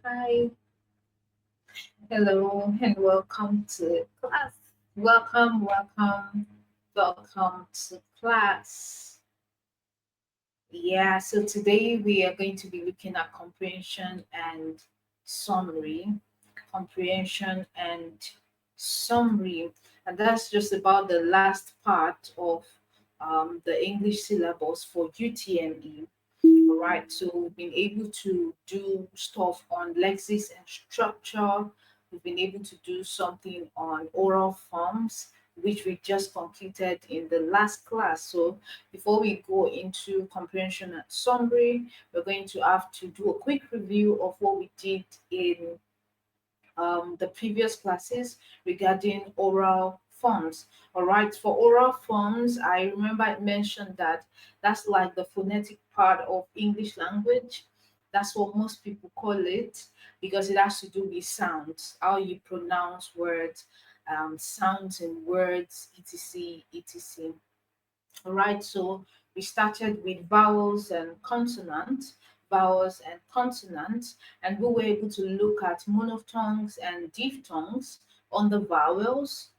Hi, hello, and welcome to class. Welcome to class. Yeah, so today we are going to be looking at comprehension and summary. Comprehension and summary, and that's just about the last part of the English syllabus for UTME. All right, so we've been able to do stuff on lexis and structure. We've been able to do something on oral forms, which we just completed in the last class. So before we go into comprehension and summary, we're going to have to do a quick review of what we did in the previous classes regarding oral forms. All right, for oral forms, I remember I mentioned that that's like the phonetic part of English language. That's what most people call it because it has to do with sounds, how you pronounce words, sounds in words, etc. etc. All right, so we started with vowels and consonants, and we were able to look at monophthongs and diphthongs on the vowels.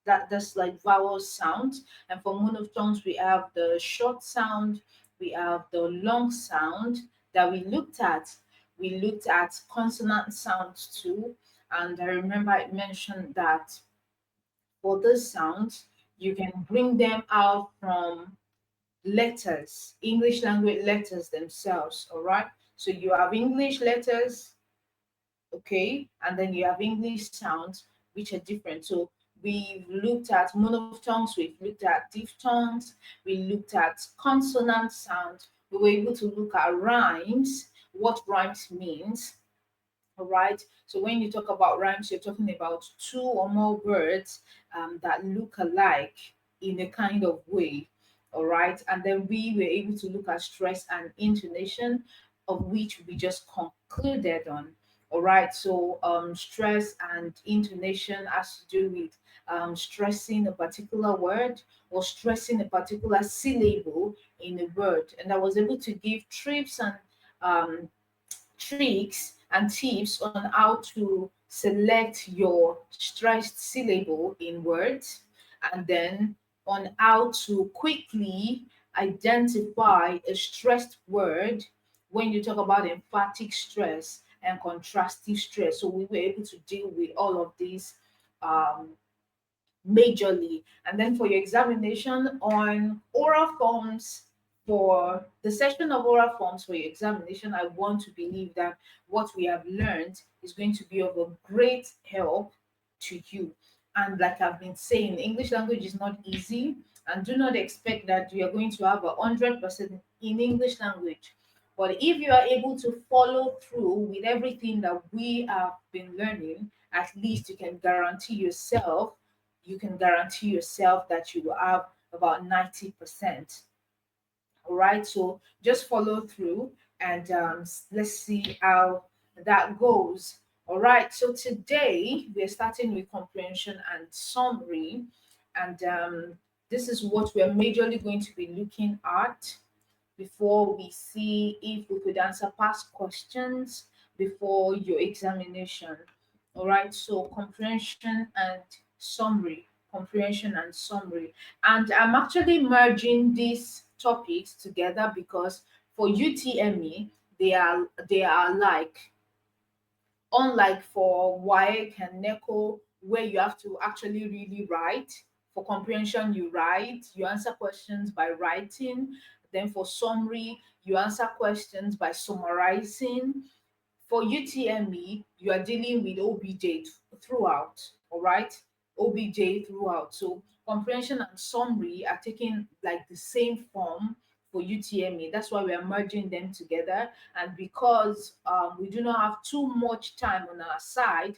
That's like vowel sounds, and for monophthongs we have the short sound, we have the long sound that we looked at. We looked at consonant sounds too, and I remember I mentioned that for those sounds you can bring them out from letters, English language letters themselves. All right. So you have English letters, okay, and then you have English sounds, which are different. So we've looked at monophthongs, we've looked at diphthongs, we looked at consonant sounds. We were able to look at rhymes, what rhymes means. All right. So when you talk about rhymes, you're talking about two or more words that look alike in a kind of way. All right. And then we were able to look at stress and intonation, of which we just concluded on. All right. So stress and intonation has to do with stressing a particular word or stressing a particular syllable in a word. And I was able to give trips and um, tricks and tips on how to select your stressed syllable in words, and then on how to quickly identify a stressed word when you talk about emphatic stress and contrastive stress. So we were able to deal with all of these um, majorly. And then for your examination on oral forms, for the section of oral forms for your examination, I want to believe that what we have learned is going to be of a great help to you. And like I've been saying, English language is not easy, and do not expect that you are going to have 100% in English language. But if you are able to follow through with everything that we have been learning, at least you can guarantee yourself that you will have about 90%. All right, so just follow through and let's see how that goes. All right, so today we're starting with comprehension and summary, and this is what we're majorly going to be looking at before we see if we could answer past questions before your examination. All right, so comprehension and summary. And I'm actually merging these topics together because for UTME, they are like, unlike for WAEC and NECO, where you have to actually really write. For comprehension, you write, you answer questions by writing. Then for summary, you answer questions by summarizing. For UTME, you are dealing with OBJ throughout, all right? OBJ throughout. So comprehension and summary are taking like the same form for UTME. That's why we are merging them together. And because we do not have too much time on our side,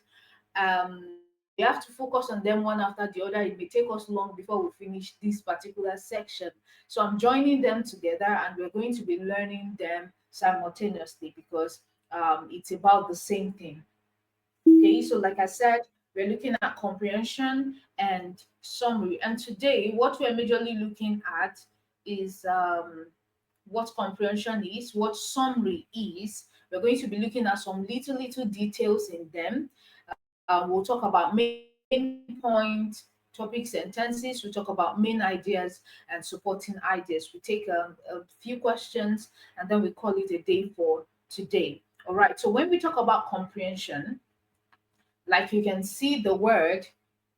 we have to focus on them one after the other. It may take us long before we finish this particular section. So I'm joining them together and we're going to be learning them simultaneously because it's about the same thing. Okay, so like I said, we're looking at comprehension and summary. And today, what we're majorly looking at is what comprehension is, what summary is. We're going to be looking at some little details in them. We'll talk about main point, topic sentences. We talk about main ideas and supporting ideas. We take a few questions and then we call it a day for today. All right. So when we talk about comprehension, like you can see the word,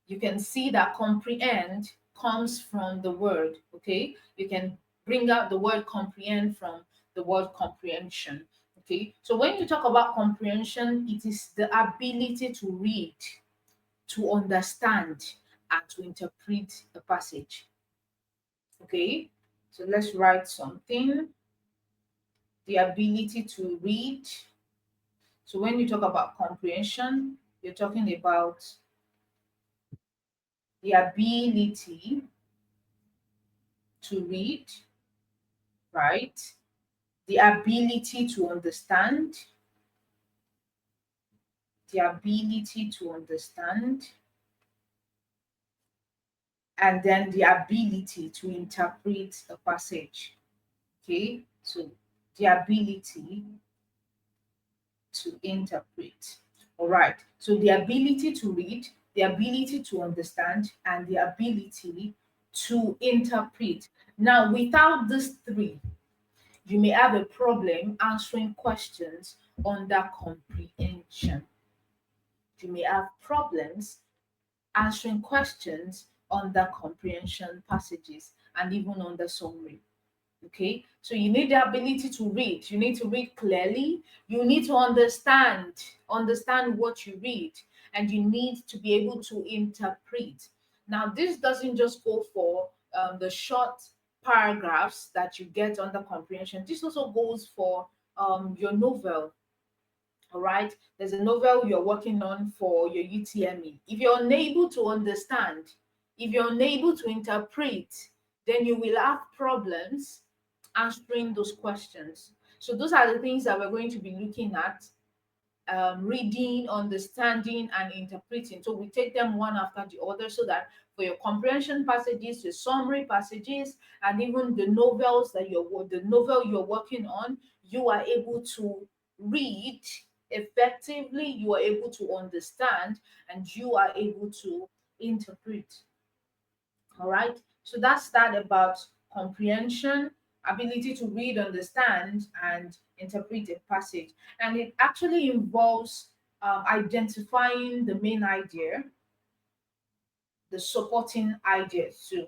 you can see that comprehend comes from the word. Okay, you can bring out the word comprehend from the word comprehension. Okay, so when you talk about comprehension, it is the ability to read, to understand, and to interpret a passage. Okay, so let's write something. The ability to read. So when you talk about comprehension, you're talking about the ability to read, right? The ability to understand, the ability to understand, and then the ability to interpret a passage. Okay, so the ability to interpret. All right, so the ability to read, the ability to understand, and the ability to interpret. Now, without these three, you may have a problem answering questions under comprehension. You may have problems answering questions under comprehension passages and even under summary. Okay, so you need the ability to read. You need to read clearly. You need to understand what you read, and you need to be able to interpret. Now, this doesn't just go for the short paragraphs that you get under comprehension. This also goes for your novel. All right, there's a novel you're working on for your UTME. If you're unable to understand, if you're unable to interpret, then you will have problems answering those questions. So those are the things that we're going to be looking at: reading, understanding, and interpreting. So we take them one after the other so that for your comprehension passages, your summary passages, and even the novel you're working on, you are able to read effectively, you are able to understand, and you are able to interpret. All right. So that's that about comprehension, ability to read, understand, and interpret a passage. And it actually involves identifying the main idea, the supporting ideas too.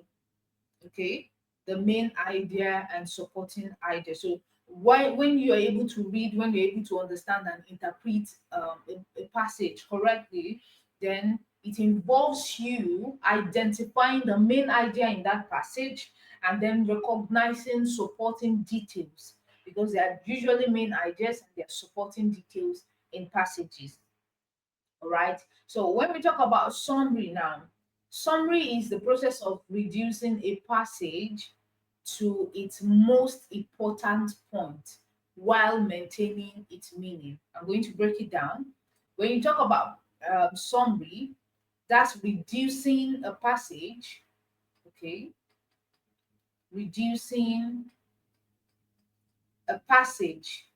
Okay, the main idea and supporting idea. So when you are able to read, when you're able to understand and interpret a passage correctly, then it involves you identifying the main idea in that passage and then recognizing supporting details, because they are usually main ideas and they are supporting details in passages. All right. So when we talk about summary now, summary is the process of reducing a passage to its most important point while maintaining its meaning. I'm going to break it down. When you talk about summary, that's reducing a passage, okay? Reducing a passage,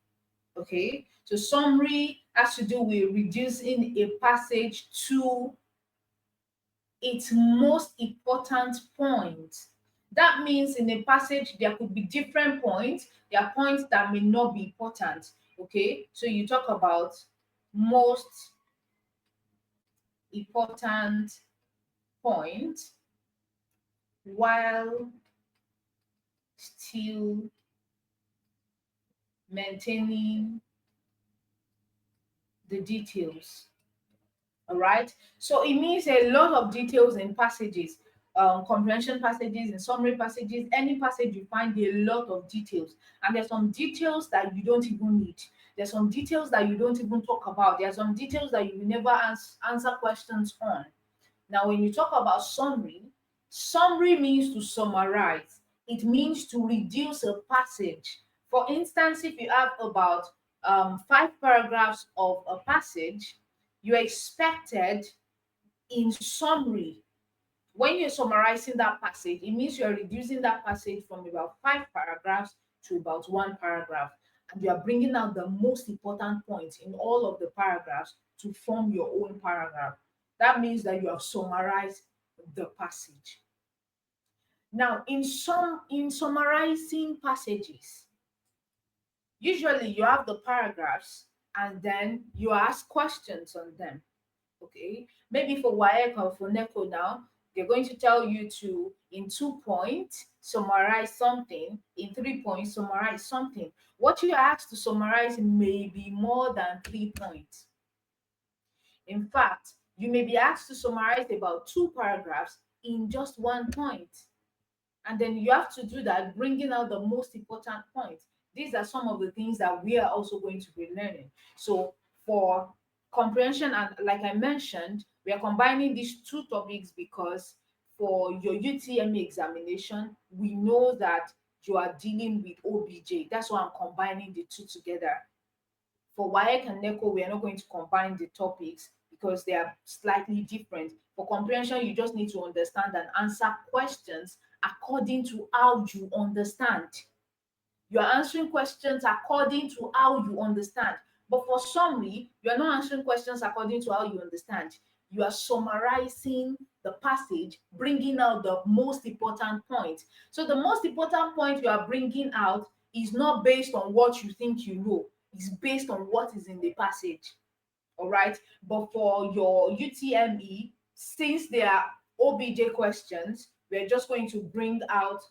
okay? So summary has to do with reducing a passage to its most important point. That means in a passage, there could be different points. There are points that may not be important. Okay, so you talk about most important point while still maintaining the details. All right. So it means a lot of details in passages, comprehension passages, in summary passages, any passage you find a lot of details. And there's some details that you don't even need. There's some details that you don't even talk about. There's some details that you will never answer questions on. Now, when you talk about summary, summary means to summarize. It means to reduce a passage. For instance, if you have about 5 paragraphs of a passage, you expected in summary, when you're summarizing that passage, it means you're reducing that passage from about 5 paragraphs to about one paragraph, and you are bringing out the most important points in all of the paragraphs to form your own paragraph. That means that you have summarized the passage. Now, in summarizing passages, usually you have the paragraphs and then you ask questions on them. Okay, maybe for WAEC or for NECO now, they're going to tell you to, in 2 points, summarize something, in 3 points, summarize something. What you are asked to summarize may be more than 3 points. In fact, you may be asked to summarize about two paragraphs in just 1 point. And then you have to do that, bringing out the most important points. These are some of the things that we are also going to be learning. So for comprehension, and like I mentioned, we are combining these two topics because for your UTME examination, we know that you are dealing with OBJ. That's why I'm combining the two together. For WAEC and NECO, we are not going to combine the topics because they are slightly different. For comprehension, you just need to understand and answer questions according to how you understand. You are answering questions according to how you understand. But for summary, you are not answering questions according to how you understand. You are summarizing the passage, bringing out the most important point. So the most important point you are bringing out is not based on what you think you know, it's based on what is in the passage. All right. But for your UTME, since they are OBJ questions, we're just going to bring out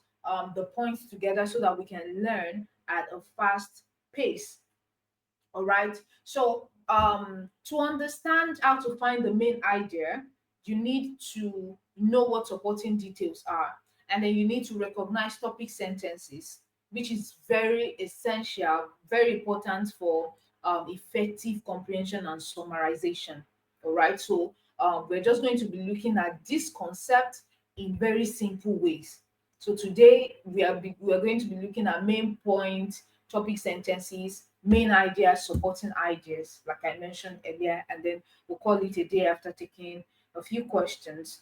the points together so that we can learn at a fast pace. All right. So to understand how to find the main idea, you need to know what supporting details are, and then you need to recognize topic sentences, which is very essential, very important for effective comprehension and summarization. All right. So we're just going to be looking at this concept in very simple ways. So today we are going to be looking at main points, topic sentences, main ideas, supporting ideas, like I mentioned earlier, and then we'll call it a day after taking a few questions.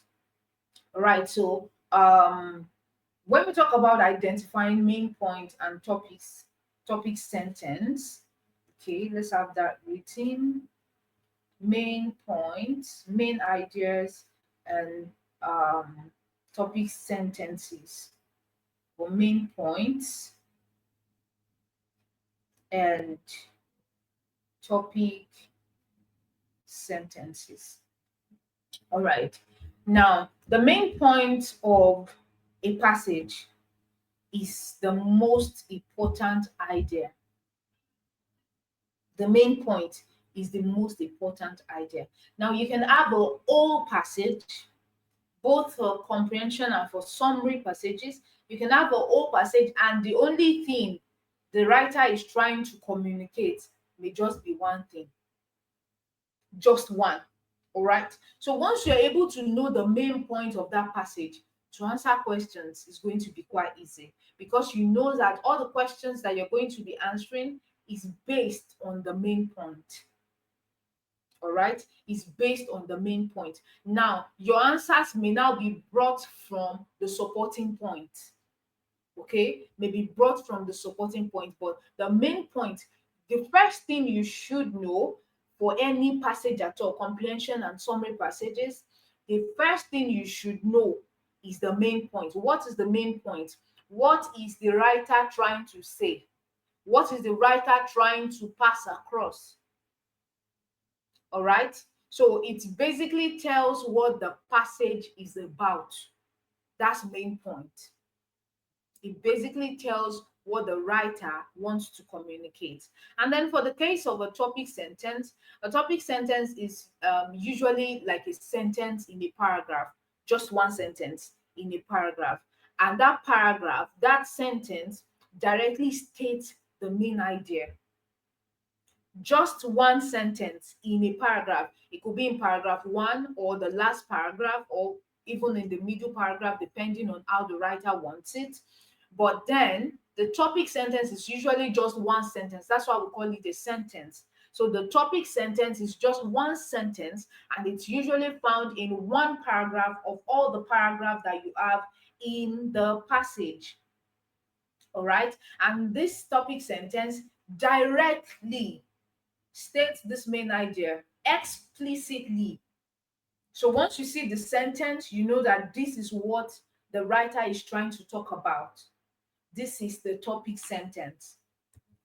All right. So when we talk about identifying main point and topic sentence, okay, let's have that written. Main points, main ideas, and topic sentences, or main points and topic sentences. All right. Now, the main point of a passage is the most important idea. The main point is the most important idea. Now, you can have a whole passage, both for comprehension and for summary passages. You can have a whole passage, and the only thing the writer is trying to communicate may just be one thing, just one. All right. So once you're able to know the main point of that passage, to answer questions is going to be quite easy because you know that all the questions that you're going to be answering is based on the main point. All right, is based on the main point. Now, your answers may now be brought from the supporting point. Okay, may be brought from the supporting point, but the main point, the first thing you should know for any passage at all, comprehension and summary passages, the first thing you should know is the main point. What is the main point? What is the writer trying to say? What is the writer trying to pass across? All right. So it basically tells what the passage is about. That's main point. It basically tells what the writer wants to communicate. And then for the case of a topic sentence is usually like a sentence in a paragraph, just one sentence in a paragraph. And that paragraph, that sentence directly states the main idea. Just one sentence in a paragraph. It could be in paragraph one or the last paragraph or even in the middle paragraph, depending on how the writer wants it. But then the topic sentence is usually just one sentence. That's why we call it a sentence. So the topic sentence is just one sentence, and it's usually found in one paragraph of all the paragraphs that you have in the passage. All right. And this topic sentence directly states this main idea explicitly. So once you see the sentence, you know that this is what the writer is trying to talk about. This is the topic sentence.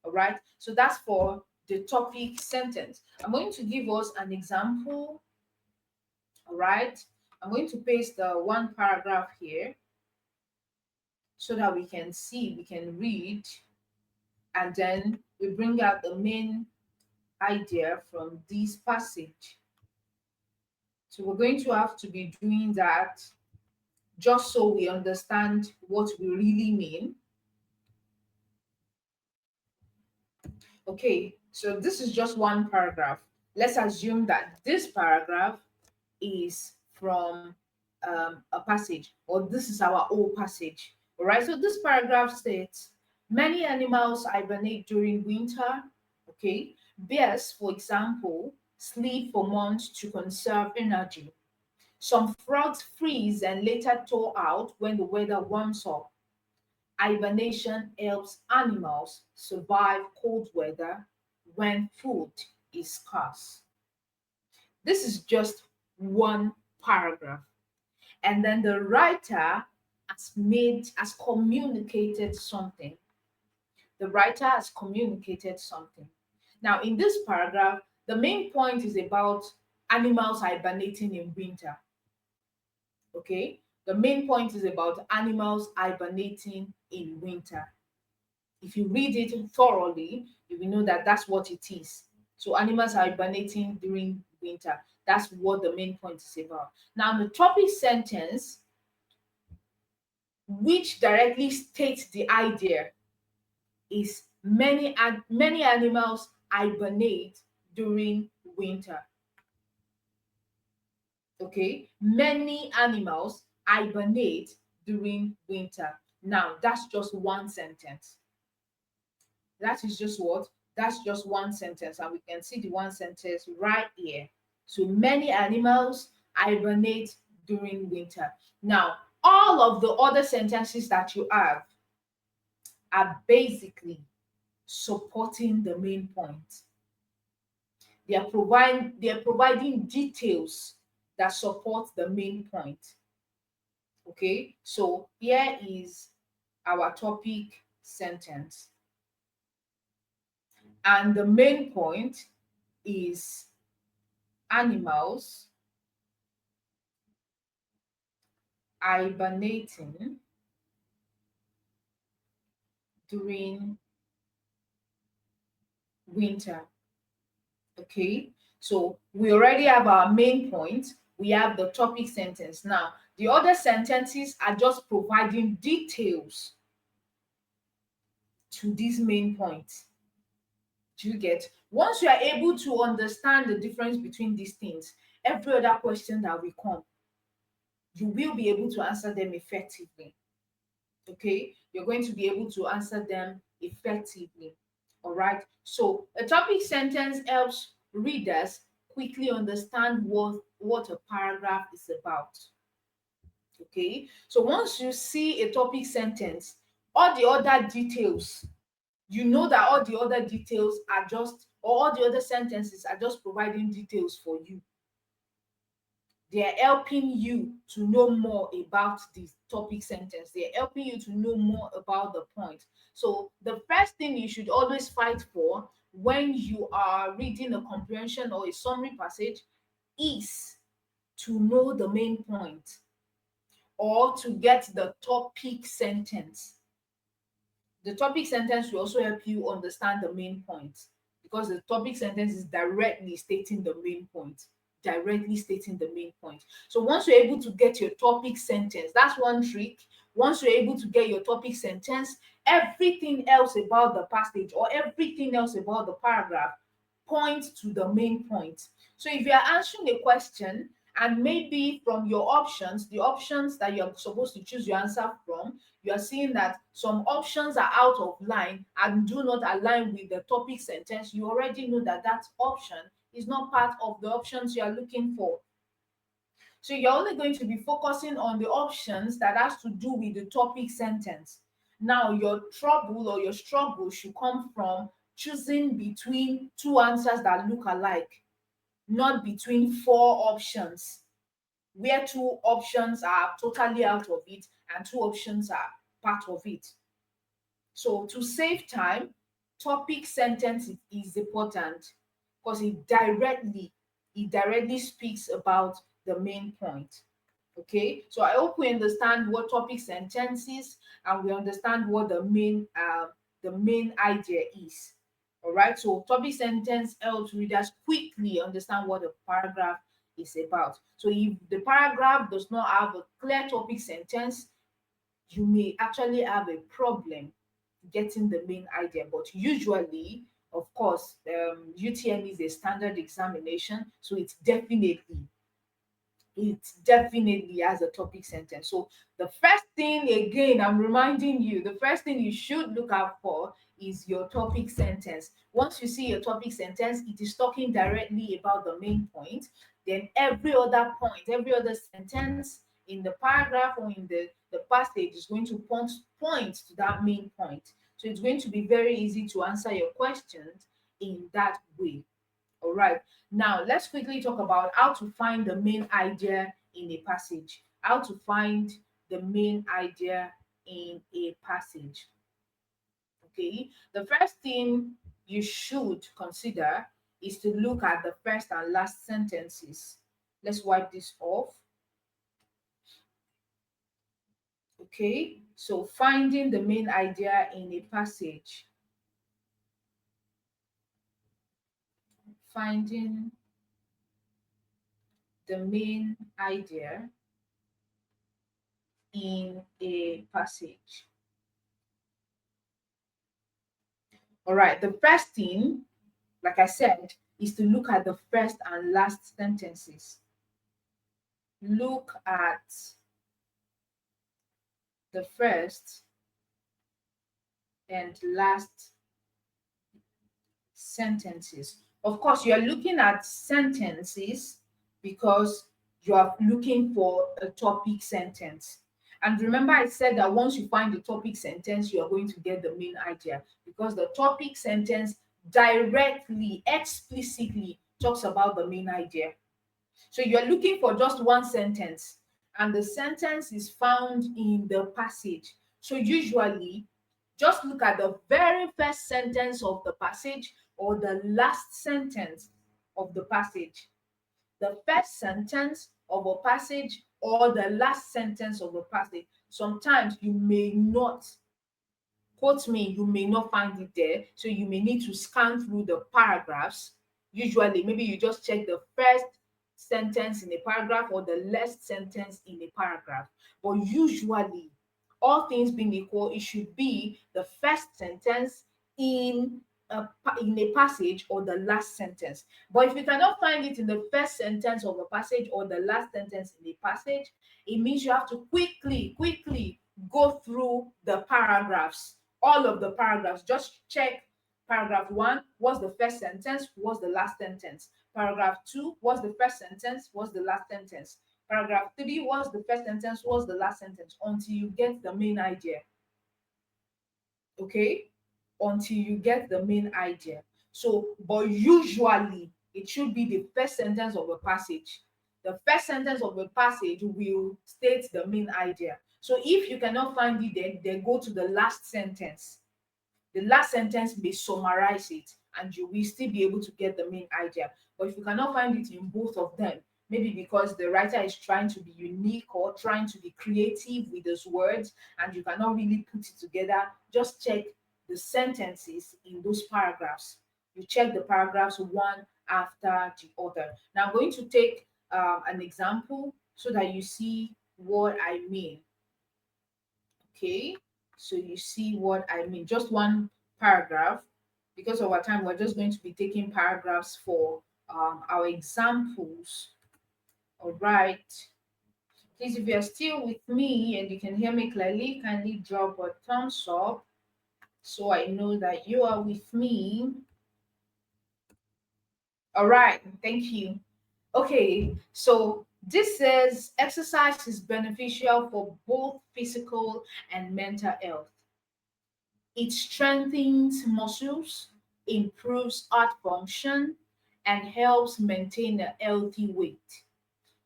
All right. So that's for the topic sentence. I'm going to give us an example. All right. I'm going to paste the one paragraph here so that we can see, we can read, and then we bring out the main idea from this passage. So we're going to have to be doing that just so we understand what we really mean. Okay, so this is just one paragraph. Let's assume that this paragraph is from a passage, or this is our old passage. All right, so this paragraph states many animals hibernate during winter. Okay, bears, for example, sleep for months to conserve energy. Some frogs freeze and later thaw out when the weather warms up. Hibernation helps animals survive cold weather when food is scarce. This is just one paragraph. And then the writer has communicated something. The writer has communicated something. Now, in this paragraph, the main point is about animals hibernating in winter. Okay, the main point is about animals hibernating in winter. If you read it thoroughly, you will know that that's what it is. So animals are hibernating during winter. That's what the main point is about. Now, the topic sentence, which directly states the idea, is many animals hibernate during winter. Okay, many animals hibernate during winter. Now, that's just one sentence. That is just what? That's just one sentence, and we can see the one sentence right here. So many animals hibernate during winter. Now, all of the other sentences that you have are basically supporting the main point. They are providing details that support the main point. Okay, so here is our topic sentence. And the main point is animals hibernating during winter. Okay, so we already have our main point, we have the topic sentence. Now, the other sentences are just providing details to this main point. Do you get? Once you are able to understand the difference between these things, every other question that will come, you will be able to answer them effectively. Okay, you're going to be able to answer them effectively. All right, so a topic sentence helps readers quickly understand what a paragraph is about. Okay, so once you see a topic sentence, all the other details, you know that all the other details are just, or all the other sentences are just providing details for you. They are helping you to know more about the topic sentence. They are helping you to know more about the point. So the first thing you should always fight for when you are reading a comprehension or a summary passage is to know the main point or to get the topic sentence. The topic sentence will also help you understand the main point because the topic sentence is directly stating the main point. Directly stating the main point. So once you're able to get your topic sentence, that's one trick. Once you're able to get your topic sentence, everything else about the passage or everything else about the paragraph points to the main point. So if you're answering a question and maybe from your options, the options that you're supposed to choose your answer from, you are seeing that some options are out of line and do not align with the topic sentence, you already know that that option is not part of the options you are looking for. So you're only going to be focusing on the options that has to do with the topic sentence. Now, your trouble or your struggle should come from choosing between two answers that look alike, not between four options, where two options are totally out of it and two options are part of it. So to save time, topic sentence is important because it directly speaks about the main point. Okay, so I hope we understand what topic sentence is and we understand what the main idea is. All right, so topic sentence helps readers quickly understand what a paragraph is about. So if the paragraph does not have a clear topic sentence, you may actually have a problem getting the main idea. But usually, of course, UTME is a standard examination, so it definitely has a topic sentence. So the first thing, again, I'm reminding you, the first thing you should look out for is your topic sentence. Once you see your topic sentence, it is talking directly about the main point. Then every other point, every other sentence in the paragraph or in the passage is going to point to that main point. So it's going to be very easy to answer your questions in that way. All right. Now, let's quickly talk about how to find the main idea in a passage. How to find the main idea in a passage. Okay. The first thing you should consider is to look at the first and last sentences. Let's wipe this off. Okay. So, finding the main idea in a passage. Finding the main idea in a passage. All right, the first thing, like I said, is to look at the first and last sentences. Look at the first and last sentences. Of course, you are looking at sentences because you are looking for a topic sentence. And remember, I said that once you find the topic sentence, you are going to get the main idea because the topic sentence directly, explicitly talks about the main idea. So you're looking for just one sentence, and the sentence is found in the passage. So usually, just look at the very first sentence of the passage or the last sentence of the passage. The first sentence of a passage or the last sentence of a passage. Sometimes you may not, quote me, you may not find it there. So you may need to scan through the paragraphs. Usually, maybe you just check the first sentence in a paragraph or the last sentence in a paragraph. But usually, all things being equal, it should be the first sentence in in a passage or the last sentence. But if you cannot find it in the first sentence of a passage or the last sentence in a passage, it means you have to quickly go through the paragraphs, all of the paragraphs. Just check paragraph one, what's the first sentence, what's the last sentence. Paragraph two, what's the first sentence, what's the last sentence. Paragraph three, what's the first sentence, what's the last sentence, until you get the main idea. Okay? Until you get the main idea. So, but usually it should be the first sentence of a passage. The first sentence of a passage will state the main idea. So if you cannot find it, then go to the last sentence. The last sentence may summarize it and you will still be able to get the main idea. But if you cannot find it in both of them, maybe because the writer is trying to be unique or trying to be creative with his words and you cannot really put it together, just check the sentences in those paragraphs. You check the paragraphs one after the other. Now I'm going to take an example so that you see what I mean. Okay, so you see what I mean. Just one paragraph. Because of our time, we're just going to be taking paragraphs for our examples. All right. Please, if you're still with me and you can hear me clearly, kindly drop a thumbs up so I know that you are with me. All right, thank you. Okay, so this says exercise is beneficial for both physical and mental health. It strengthens muscles, improves heart function, and helps maintain a healthy weight.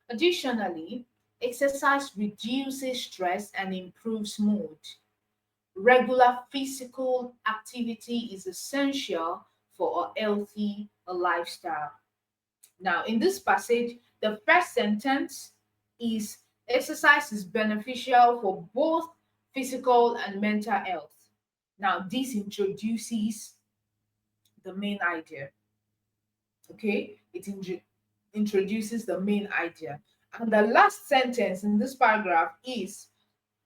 Additionally, exercise reduces stress and improves mood. Regular physical activity is essential for a healthy lifestyle. Now, in this passage, the first sentence is exercise is beneficial for both physical and mental health. Now, this introduces the main idea. Okay, introduces the main idea. And the last sentence in this paragraph is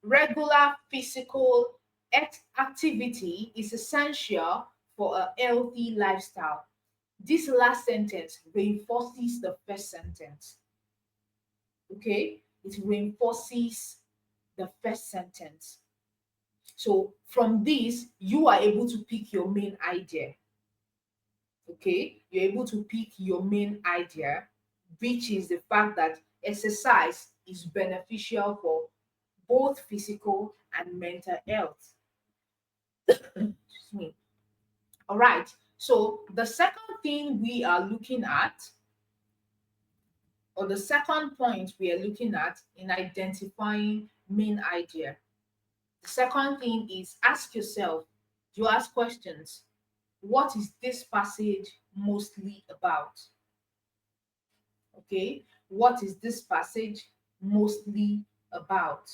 regular physical activity is essential for a healthy lifestyle. This last sentence reinforces the first sentence. Okay, it reinforces the first sentence. So from this, you are able to pick your main idea. Okay, you're able to pick your main idea, which is the fact that exercise is beneficial for both physical and mental health. Excuse me. All right. So the second thing we are looking at, or the second point we are looking at in identifying main idea, the second thing is ask yourself, you ask questions. What is this passage mostly about? Okay. What is this passage mostly about?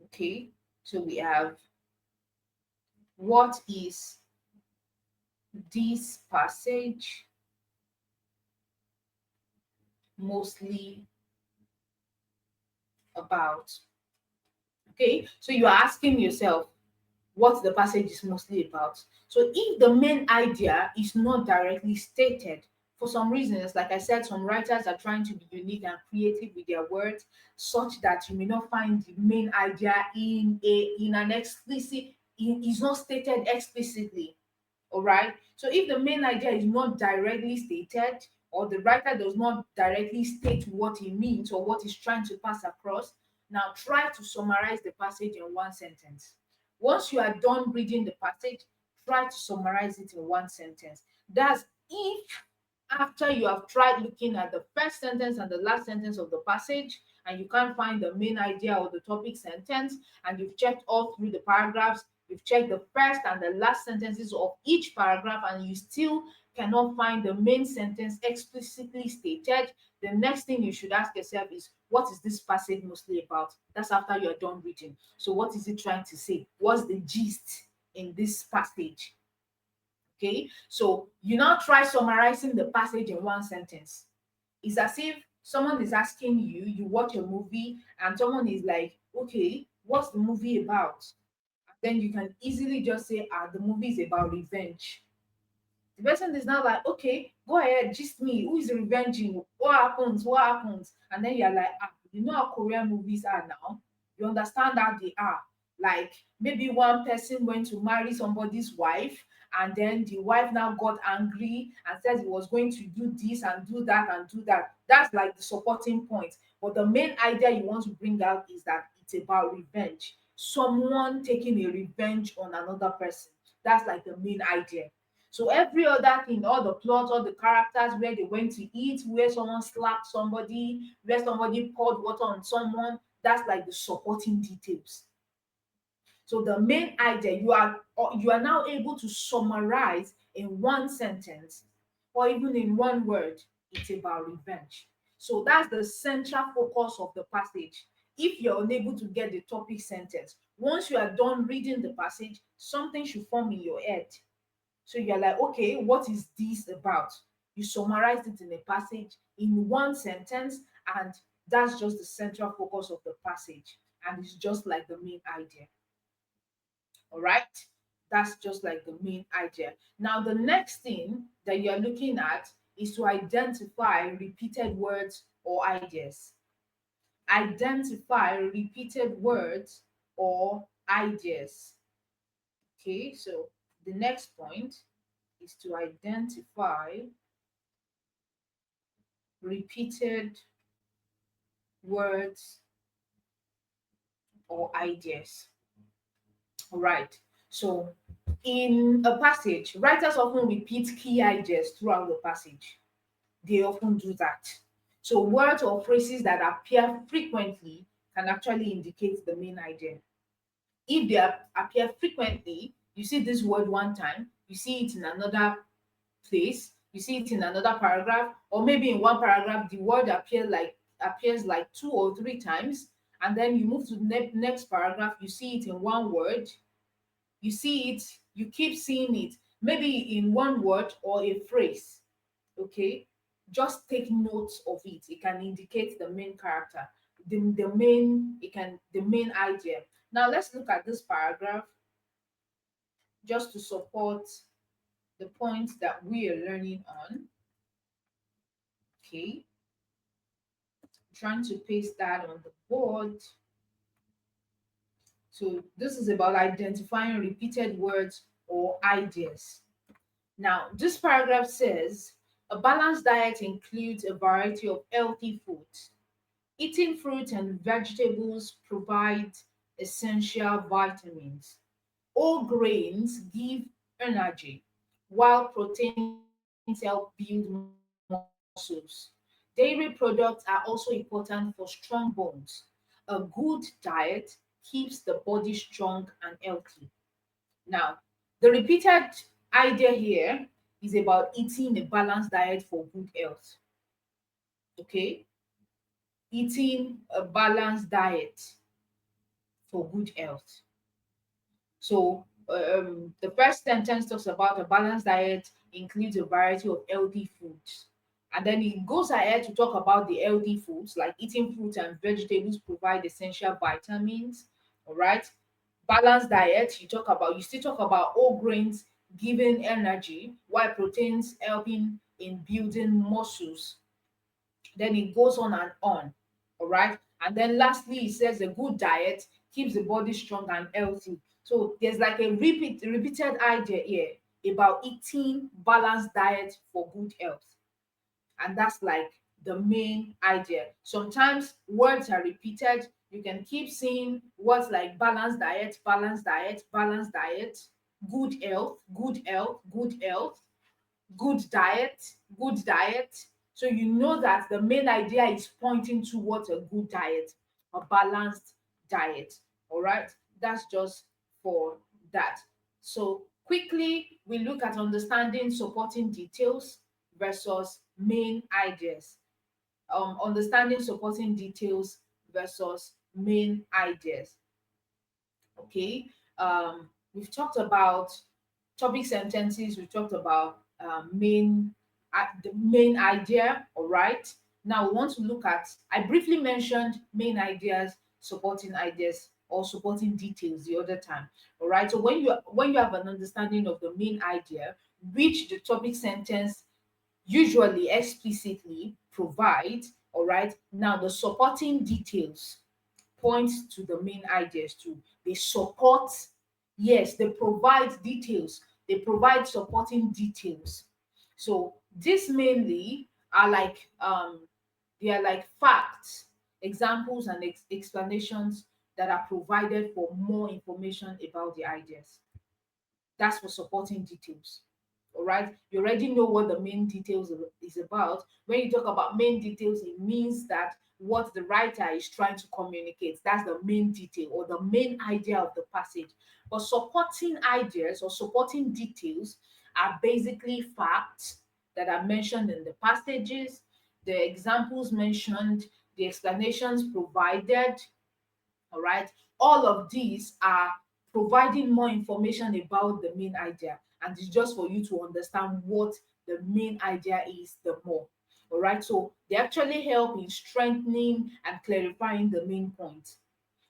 Okay. So we have, what is this passage mostly about? Okay, so you are asking yourself what the passage is mostly about. So if the main idea is not directly stated, for some reasons, like I said, some writers are trying to be unique and creative with their words, such that you may not find the main idea in an explicit, is not stated explicitly. All right. So if the main idea is not directly stated, or the writer does not directly state what he means or what he's trying to pass across, now try to summarize the passage in one sentence. Once you are done reading the passage, try to summarize it in one sentence. That's if after you have tried looking at the first sentence and the last sentence of the passage and you can't find the main idea or the topic sentence, and you've checked all through the paragraphs, you've checked the first and the last sentences of each paragraph, and you still cannot find the main sentence explicitly stated, the next thing you should ask yourself is, what is this passage mostly about? That's after you're done reading. So what is it trying to say? What's the gist in this passage? Okay, so you now try summarizing the passage in one sentence. It's as if someone is asking you, you watch a movie, and someone is like, okay, what's the movie about? And then you can easily just say, the movie is about revenge. The person is now like, okay, go ahead, gist me. Who is revenging? What happens? What happens? And then you're like, you know how Korean movies are now. You understand how they are. Like maybe one person went to marry somebody's wife, and then the wife now got angry and said he was going to do this and do that and do that. That's like the supporting point. But the main idea you want to bring out is that it's about revenge. Someone taking a revenge on another person. That's like the main idea. So every other thing, all the plots, all the characters, where they went to eat, where someone slapped somebody, where somebody poured water on someone, that's like the supporting details. So the main idea, you are now able to summarize in one sentence or even in one word, it's about revenge. So that's the central focus of the passage. If you're unable to get the topic sentence, once you are done reading the passage, something should form in your head. So you're like, okay, what is this about? You summarize it in a passage in one sentence, and that's just the central focus of the passage. And it's just like the main idea. All right. That's just like the main idea. Now, the next thing that you're looking at is to identify repeated words or ideas. Identify repeated words or ideas. Okay, so the next point is to identify repeated words or ideas. All right. So in a passage, writers often repeat key ideas throughout the passage. They often do that. So words or phrases that appear frequently can actually indicate the main idea. If they appear frequently, you see this word one time, you see it in another place, you see it in another paragraph, or maybe in one paragraph the word appears like two or three times, and then you move to the next paragraph, you see it in one word, you see it, you keep seeing it, maybe in one word or a phrase. Okay, just take notes of it. It can indicate the main character, the main idea. Now let's look at this paragraph just to support the point that we are learning on. Okay, trying to paste that on the board. So this is about identifying repeated words or ideas. Now, this paragraph says a balanced diet includes a variety of healthy foods. Eating fruit and vegetables provide essential vitamins. All grains give energy, while proteins help build muscles. Dairy products are also important for strong bones. A good diet keeps the body strong and healthy. Now, the repeated idea here is about eating a balanced diet for good health. Okay, eating a balanced diet for good health. So, the first sentence talks about a balanced diet includes a variety of healthy foods. And then it goes ahead to talk about the healthy foods, like eating fruit and vegetables provide essential vitamins. All right. Balanced diet, you still talk about whole grains giving energy, while proteins helping in building muscles. Then it goes on and on. All right. And then lastly, it says a good diet keeps the body strong and healthy. So there's like a repeated idea here about eating balanced diet for good health. And that's like the main idea. Sometimes words are repeated. You can keep seeing words like balanced diet, balanced diet, balanced diet, good health, good health, good health, good diet, good diet. So you know that the main idea is pointing towards a good diet, a balanced diet. All right, that's just for that. So quickly, we look at understanding supporting details versus main ideas. Understanding supporting details versus main ideas. Okay, we've talked about topic sentences, we've talked about the main idea. All right, now we want to look at, I briefly mentioned main ideas, supporting ideas, or supporting details the other time. All right, so when you have an understanding of the main idea, which the topic sentence usually explicitly provide, all right, now the supporting details point to the main ideas too. They support, yes, they provide details, they provide supporting details. So this mainly are like they are like facts, examples, and explanations that are provided for more information about the ideas. That's for supporting details. All right, you already know what the main details is about. When you talk about main details, it means that what the writer is trying to communicate, that's the main detail or the main idea of the passage. But supporting ideas or supporting details are basically facts that are mentioned in the passages, the examples mentioned, the explanations provided. All right, all of these are providing more information about the main idea, and it's just for you to understand what the main idea is the more. All right, so they actually help in strengthening and clarifying the main point.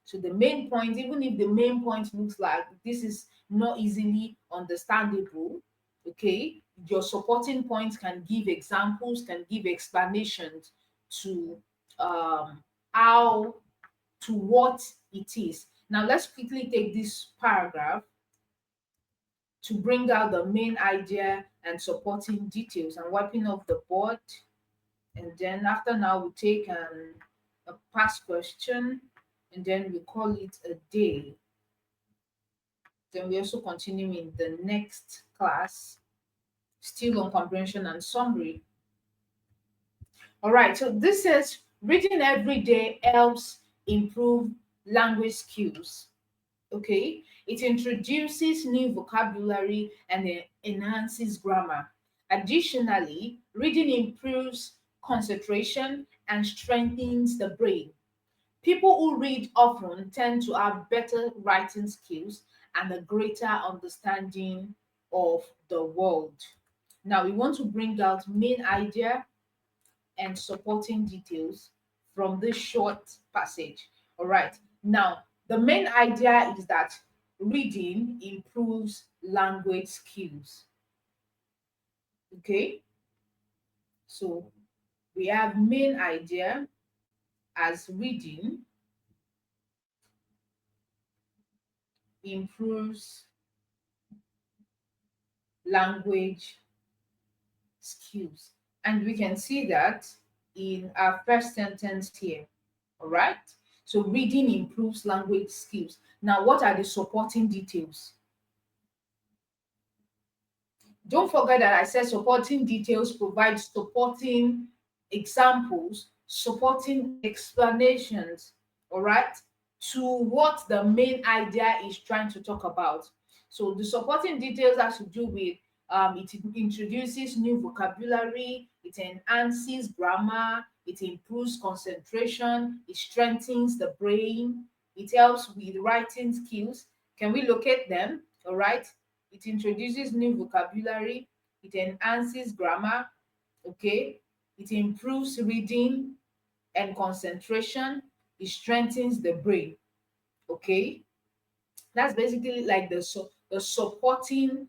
So the main point, even if the main point looks like this is not easily understandable, okay, your supporting points can give examples, can give explanations to how to what it is. Now let's quickly take this paragraph to bring out the main idea and supporting details. I'm wiping off the board, and then after now we take a past question, and then we call it a day. Then we also continue in the next class, still on comprehension and summary. All right, so this says reading every day helps improve language skills. Okay, it introduces new vocabulary and enhances grammar. Additionally, reading improves concentration and strengthens the brain. People who read often tend to have better writing skills and a greater understanding of the world. Now, we want to bring out main idea and supporting details from this short passage. All right. Now, the main idea is that reading improves language skills. Okay. So we have main idea as reading improves language skills. And we can see that in our first sentence here. All right. So reading improves language skills. Now, what are the supporting details? Don't forget that I said supporting details provide supporting examples, supporting explanations, all right, to what the main idea is trying to talk about. So the supporting details has to do with it introduces new vocabulary, it enhances grammar, it improves concentration, it strengthens the brain, it helps with writing skills. Can we locate them? All right. It introduces new vocabulary, it enhances grammar, okay? It improves reading and concentration, it strengthens the brain, okay? That's basically like the supporting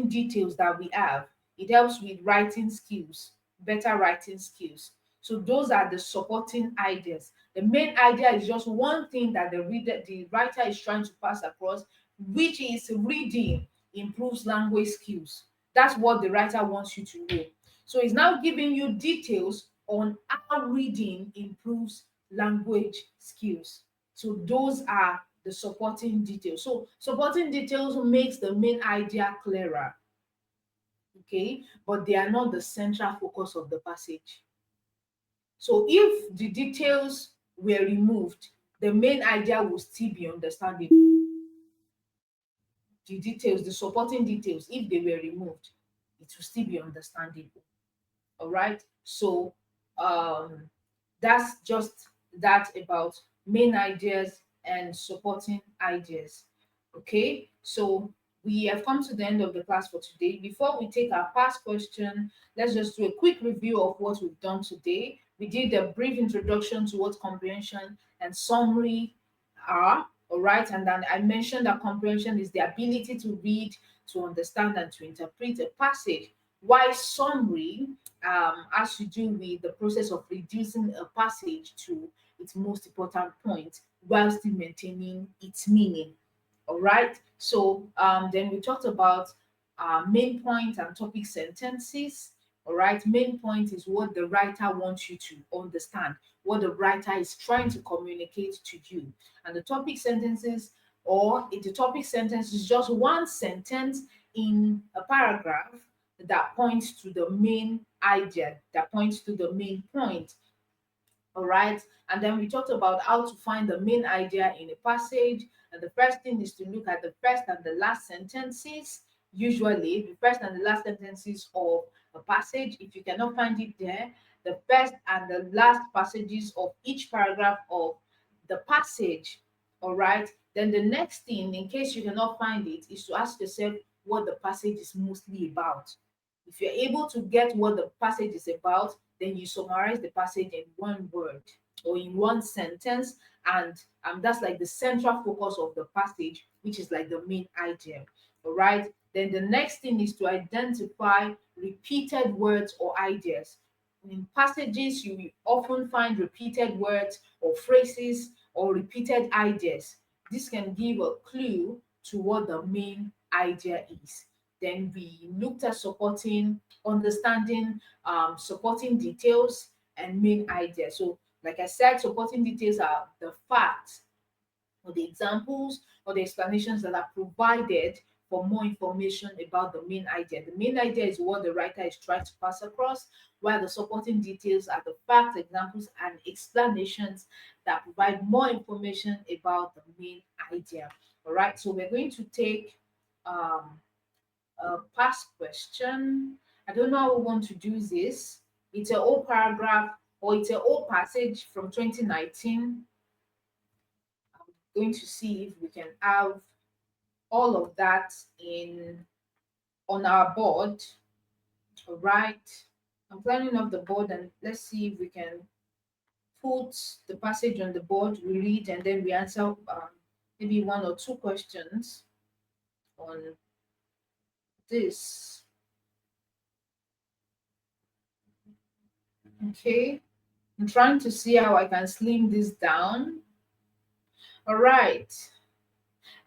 details that we have. It helps with writing skills, better writing skills. So those are the supporting ideas. The main idea is just one thing that the writer is trying to pass across, which is reading improves language skills. That's what the writer wants you to know. So he's now giving you details on how reading improves language skills. So those are the supporting details. So supporting details makes the main idea clearer, okay? But they are not the central focus of the passage. So if the details were removed, the main idea will still be understandable. The details, the supporting details, if they were removed, it will still be understandable. All right. So um that's just that about main ideas and supporting ideas. Okay, so we have come to the end of the class for today. Before we take our past question, let's just do a quick review of what we've done today. We did a brief introduction to what comprehension and summary are, all right, and then I mentioned that comprehension is the ability to read, to understand, and to interpret a passage, while summary has to do with the process of reducing a passage to its most important point while still maintaining its meaning. All right. So then we talked about main point and topic sentences. All right. Main point is what the writer wants you to understand, what the writer is trying to communicate to you. And the topic sentences, or if the topic sentence is just one sentence in a paragraph that points to the main idea, that points to the main point. All right. And then we talked about how to find the main idea in a passage. And the first thing is to look at the first and the last sentences. Usually, the first and the last sentences of a passage. If you cannot find it there, the first and the last passages of each paragraph of the passage. All right. Then the next thing, in case you cannot find it, is to ask yourself what the passage is mostly about. If you're able to get what the passage is about, then you summarize the passage in one word or in one sentence, and that's like the central focus of the passage, which is like the main idea. All right. Then the next thing is to identify repeated words or ideas. In passages, you will often find repeated words or phrases or repeated ideas. This can give a clue to what the main idea is. Then we looked at supporting, understanding, supporting details, and main idea. So, like I said, supporting details are the facts or the examples or the explanations that are provided for more information about the main idea. The main idea is what the writer is trying to pass across, while the supporting details are the facts, examples, and explanations that provide more information about the main idea. All right, so we're going to take um, a past question. I don't know how we want to do this. It's an old paragraph or it's an old passage from 2019. Going to see if we can have all of that in on our board. All right. I'm planning off the board and let's see if we can put the passage on the board. We read and then we answer maybe one or two questions on this. Okay. I'm trying to see how I can slim this down. All right.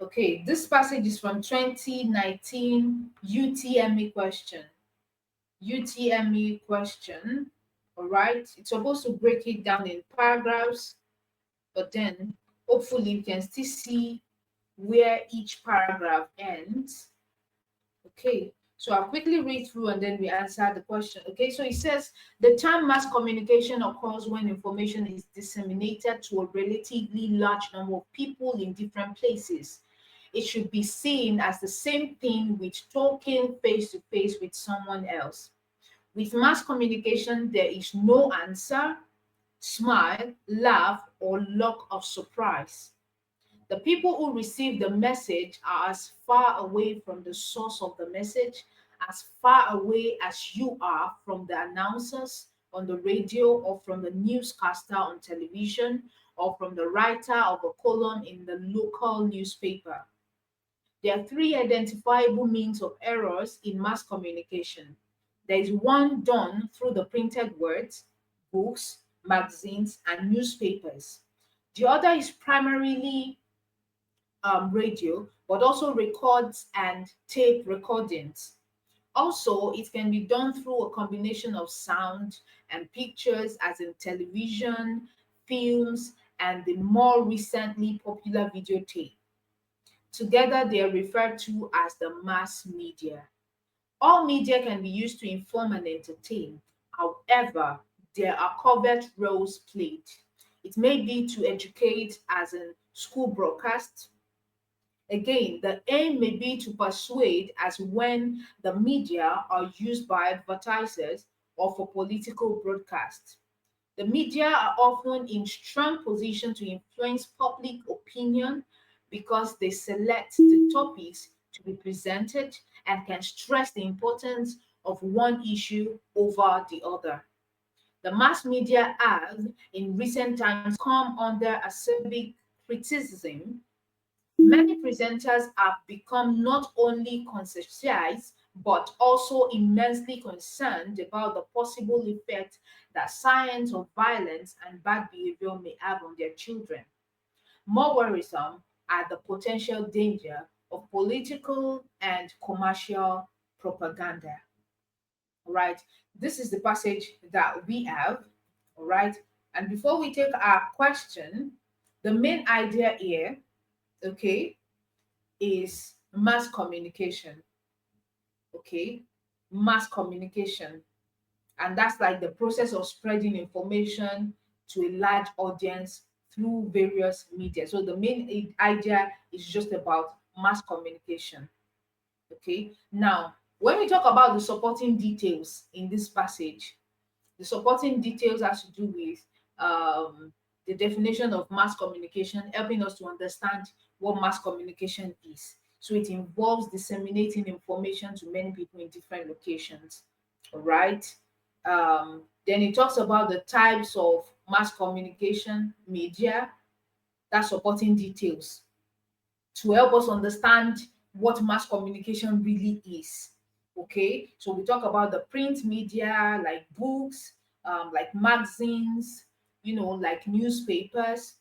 Okay, this passage is from 2019 UTME question. UTME question. All right, it's supposed to break it down in paragraphs, but then hopefully you can still see where each paragraph ends. Okay, so I'll quickly read through and then we answer the question. Okay, so it says the term mass communication occurs when information is disseminated to a relatively large number of people in different places. It should be seen as the same thing with talking face to face with someone else. With mass communication, there is no answer, smile, laugh, or look of surprise. The people who receive the message are as far away from the source of the message, as far away as you are from the announcers on the radio or from the newscaster on television or from the writer of a column in the local newspaper. There are three identifiable means of errors in mass communication. There is one done through the printed words, books, magazines, and newspapers. The other is primarily radio, but also records and tape recordings. Also, it can be done through a combination of sound and pictures, as in television, films, and the more recently popular videotape. Together, they are referred to as the mass media. All media can be used to inform and entertain. However, there are covert roles played. It may be to educate, as in school broadcasts. Again, the aim may be to persuade, as when the media are used by advertisers or for political broadcast. The media are often in strong position to influence public opinion because they select the topics to be presented and can stress the importance of one issue over the other. The mass media have, in recent times, come under acerbic criticism. Many presenters have become not only conscientious but also immensely concerned about the possible effect that science of violence and bad behavior may have on their children. More worrisome are the potential danger of political and commercial propaganda. All right, this is the passage that we have. All right, and before we take our question, the main idea here, okay, is mass communication. Okay, mass communication, and that's like the process of spreading information to a large audience through various media. So the main idea is just about mass communication. Okay, now when we talk about the supporting details in this passage, the supporting details has to do with um, the definition of mass communication, helping us to understand what mass communication is. So it involves disseminating information to many people in different locations. All right. Then it talks about the types of mass communication media, that's supporting details to help us understand what mass communication really is. Okay, so we talk about the print media like books, like magazines, like newspapers,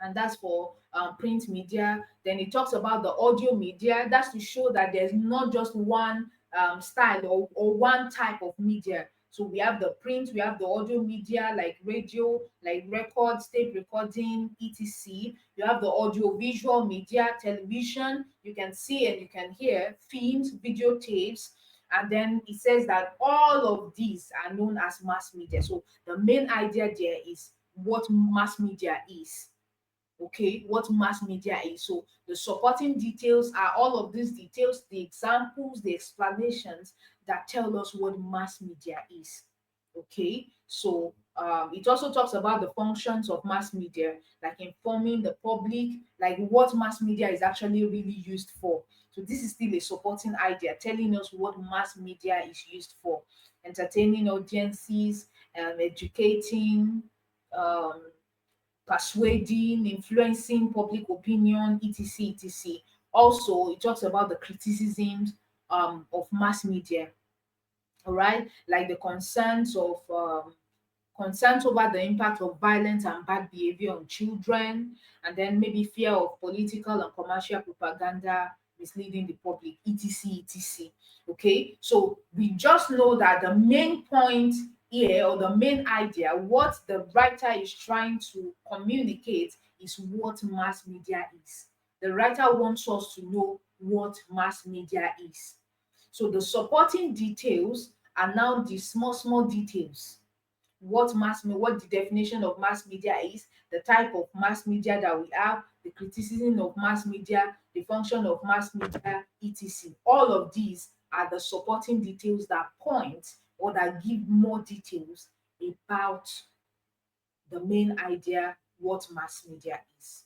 and that's for print media. Then it talks about the audio media. That's to show that there's not just one style or one type of media. So we have the print, we have the audio media like radio, like records, tape recording, etc. You have the audio visual media, television, you can see and you can hear, films, videotapes, and then it says that all of these are known as mass media. So the main idea there is what mass media is. Okay, what mass media is. So the supporting details are all of these details, the examples, the explanations that tell us what mass media is. Okay, so it also talks about the functions of mass media, like informing the public, like what mass media is actually really used for. So this is still a supporting idea telling us what mass media is used for: entertaining audiences, educating, um, persuading, influencing public opinion, etc. etc. Also, it talks about the criticisms of mass media, all right, like the concerns over the impact of violence and bad behavior on children, and then maybe fear of political and commercial propaganda misleading the public, etc. etc. Okay, so we just know that the main point here, or the main idea, what the writer is trying to communicate is what mass media is. The writer wants us to know what mass media is. So the supporting details are now the small, small details. What the definition of mass media is, the type of mass media that we have, the criticism of mass media, the function of mass media, etc. All of these are the supporting details that point or that give more details about the main idea, what mass media is.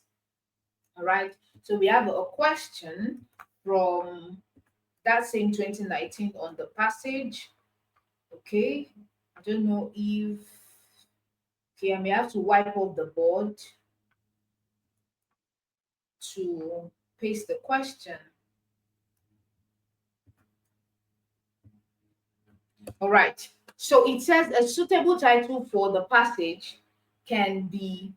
All right. So we have a question from that same 2019 on the passage. Okay. I don't know if, okay, I may have to wipe off the board to paste the question. All right. So it says a suitable title for the passage can be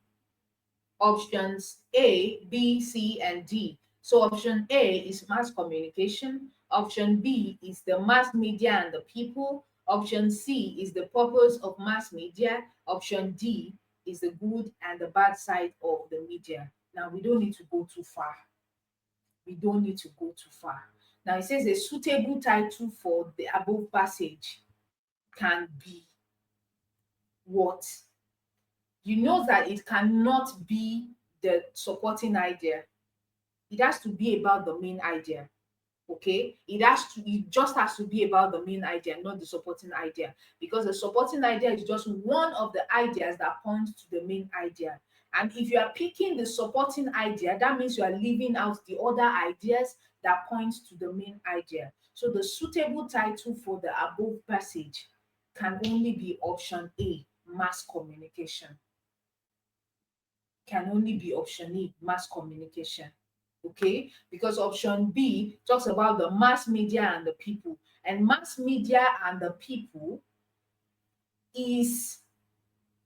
options A, B, C, and D. So option A is mass communication. Option B is the mass media and the people. Option C is the purpose of mass media. Option D is the good and the bad side of the media. Now, we don't need to go too far. We don't need to go too far. Now, it says a suitable title for the above passage can be what? You know that it cannot be the supporting idea. It has to be about the main idea. Okay, it just has to be about the main idea, not the supporting idea, because the supporting idea is just one of the ideas that points to the main idea. And if you are picking the supporting idea, that means you are leaving out the other ideas that point to the main idea. So the suitable title for the above passage can only be option A, mass communication. Can only be option A, mass communication. Okay, because option B talks about the mass media and the people, and mass media and the people is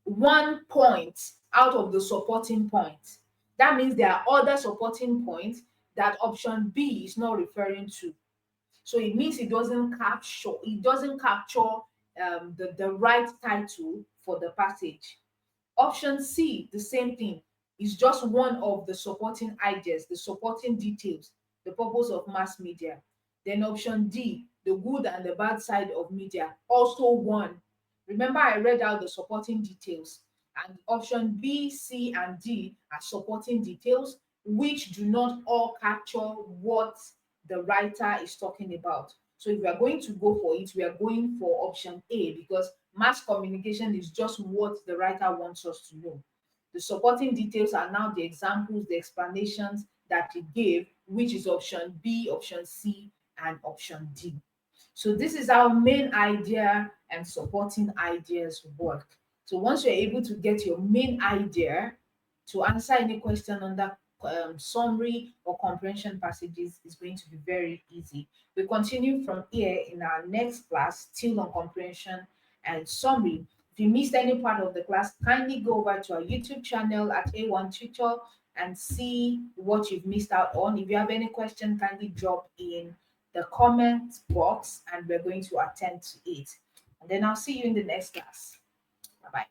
one point out of the supporting points. That means there are other supporting points that option B is not referring to. So it means it doesn't capture the right title for the passage. Option C, the same thing, is just one of the supporting ideas, the supporting details, the purpose of mass media. Then option D, the good and the bad side of media, also one. Remember, I read out the supporting details, and option B, C, and D are supporting details which do not all capture what the writer is talking about. So if we are going to go for it, we are going for option A, because mass communication is just what the writer wants us to know. The supporting details are now the examples, the explanations that he gave, which is option B, option C, and option D. So this is how main idea and supporting ideas work. So once you're able to get your main idea, to answer any question under summary or comprehension passages is going to be very easy. We continue from here in our next class, still on comprehension and summary. If you missed any part of the class, kindly go over to our YouTube channel at A1 Tutor and see what you've missed out on. If you have any question, kindly drop in the comment box and we're going to attend to it. And then I'll see you in the next class. Bye bye.